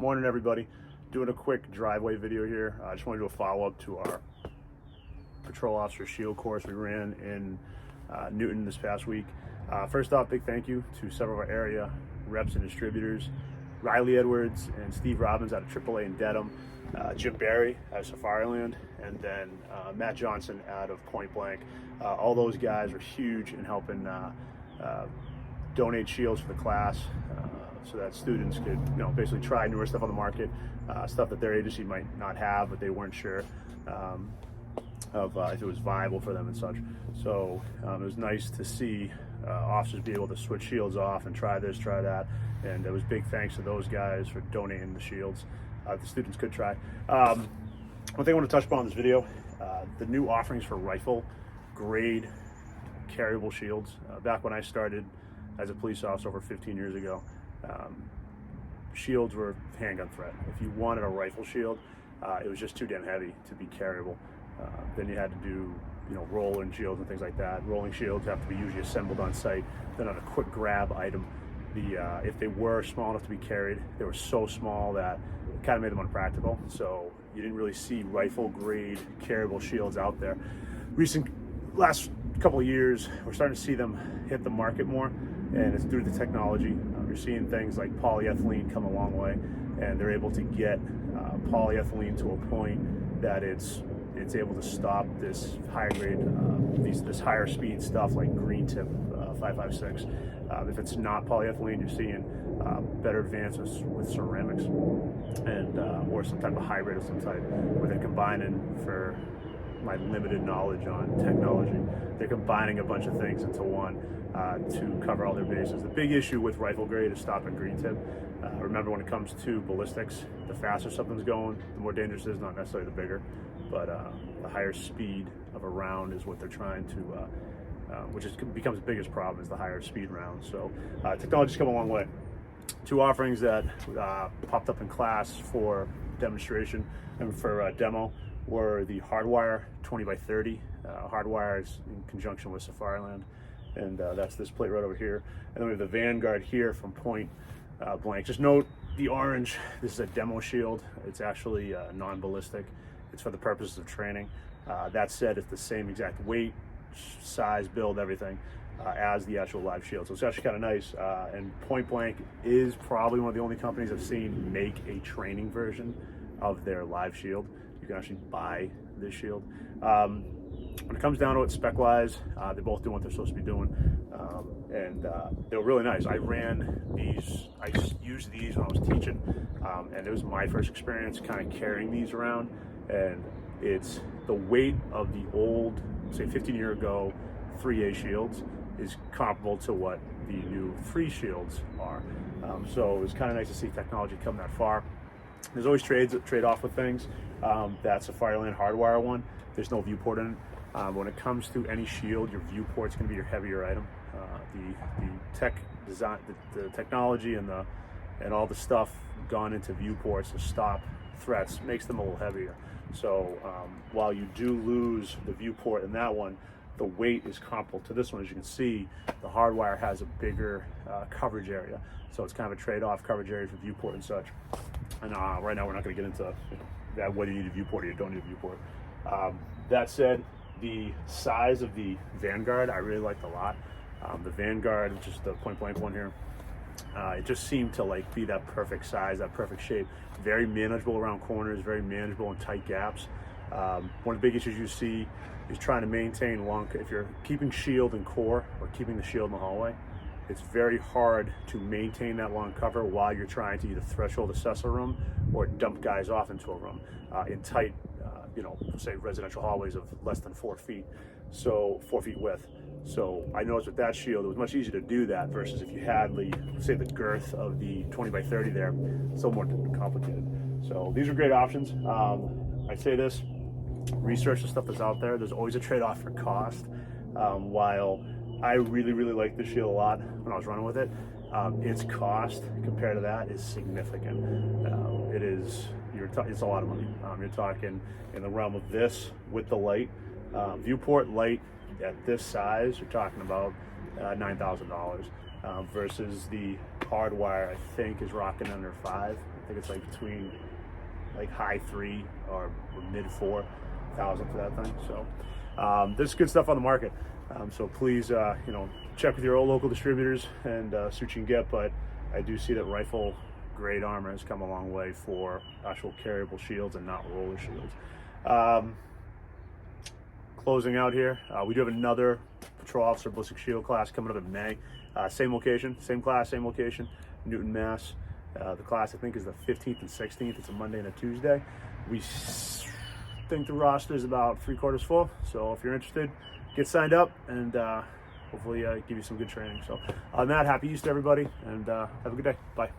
Morning, everybody. Doing a quick driveway video here. I just want to do a follow-up to our patrol officer shield course we ran in Newton this past week. First off, big thank you to several of our area reps and distributors, Riley Edwards and Steve Robbins out of AAA in Dedham, Jim Barry out of Safariland, and then Matt Johnson out of Point Blank. All those guys are huge in helping donate shields for the class, so that students could, basically try newer stuff on the market, stuff that their agency might not have, but they weren't sure of if it was viable for them and such. So it was nice to see officers be able to switch shields off and try this, try that, and it was big thanks to those guys for donating the shields the students could try. One thing I want to touch upon in this video, the new offerings for rifle grade carryable shields. Back when I started as a police officer over 15 years ago, shields were handgun threat. If you wanted a rifle shield, it was just too damn heavy to be carryable. Then you had to do, rolling shields and things like that. Rolling shields have to be usually assembled on site. Then on a quick grab item, if they were small enough to be carried, they were so small that it kind of made them unpractical. So you didn't really see rifle grade carryable shields out there. Last couple of years, we're starting to see them hit the market more, and it's due to the technology. You're seeing things like polyethylene come a long way, and they're able to get polyethylene to a point that it's able to stop this higher grade, this higher speed stuff like green tip 5.56. If it's not polyethylene, you're seeing better advances with ceramics and or some type of hybrid of some type, where they're combining, for my limited knowledge on technology, they're combining a bunch of things into one to cover all their bases. The big issue with rifle grade is stopping green tip. Remember, when it comes to ballistics, the faster something's going, the more dangerous it is, not necessarily the bigger, but the higher speed of a round is what they're trying to, becomes the biggest problem, is the higher speed rounds. So technology's come a long way. Two offerings that popped up in class for demonstration and for demo were the Hardwire 20x30. Hardwire is in conjunction with Safariland, and that's this plate right over here. And then we have the Vanguard here from Point Blank. Just note the orange, this is a demo shield. It's actually non-ballistic. It's for the purposes of training. That said, it's the same exact weight, size, build, everything as the actual live shield. So it's actually kind of nice. And Point Blank is probably one of the only companies I've seen make a training version of their live shield. You can actually buy this shield. When it comes down to it, spec-wise, they're both doing what they're supposed to be doing, and they were really nice. I ran these, I used these when I was teaching, and it was my first experience kind of carrying these around, and it's the weight of the old, say 15-year ago 3A shields is comparable to what the new 3 shields are. So it was kind of nice to see technology come that far. There's always trade-off with things. That's a Safariland Hardwire one. There's no viewport in it. When it comes to any shield, your viewport's going to be your heavier item. The tech design, the technology, and all the stuff gone into viewports to stop threats makes them a little heavier. So while you do lose the viewport in that one, the weight is comparable to this one. As you can see, the Hardwire has a bigger coverage area, so it's kind of a trade-off, coverage area for viewport and such. And right now we're not going to get into that, whether you need a viewport or you don't need a viewport. That said, the size of the Vanguard I really liked a lot. The Vanguard, which is the Point Blank one here, it just seemed to be that perfect size, that perfect shape. Very manageable around corners, very manageable in tight gaps. One of the big issues you see is trying to maintain if you're keeping shield and core or keeping the shield in the hallway, it's very hard to maintain that long cover while you're trying to either threshold assess a room or dump guys off into a room in tight, say residential hallways of less than 4 feet, so 4 feet width. So I noticed with that shield, it was much easier to do that versus if you had the girth of the 20x30 there, it's a little more complicated. So these are great options. I say this, research the stuff that's out there. There's always a trade-off for cost. While I really, really like this shield a lot when I was running with it, its cost compared to that is significant. It's a lot of money. You're talking in the realm of this with the light, viewport light at this size, you're talking about $9,000. versus the Hardwire, I think, is rocking under 5. I think it's like between like high 3 or mid 4,000 for that thing. So there's good stuff on the market. So please, check with your old local distributors and see what you can get. But I do see that rifle grade armor has come a long way for actual carryable shields and not roller shields. Closing out here, we do have another Patrol Officer Ballistic Shield class coming up in May. Same location, same class, same location, Newton, Mass. The class, I think, is the 15th and 16th. It's a Monday and a Tuesday. We think the roster is about 3/4 full. So if you're interested, get signed up and hopefully give you some good training. So on that, happy Easter, everybody, and have a good day. Bye.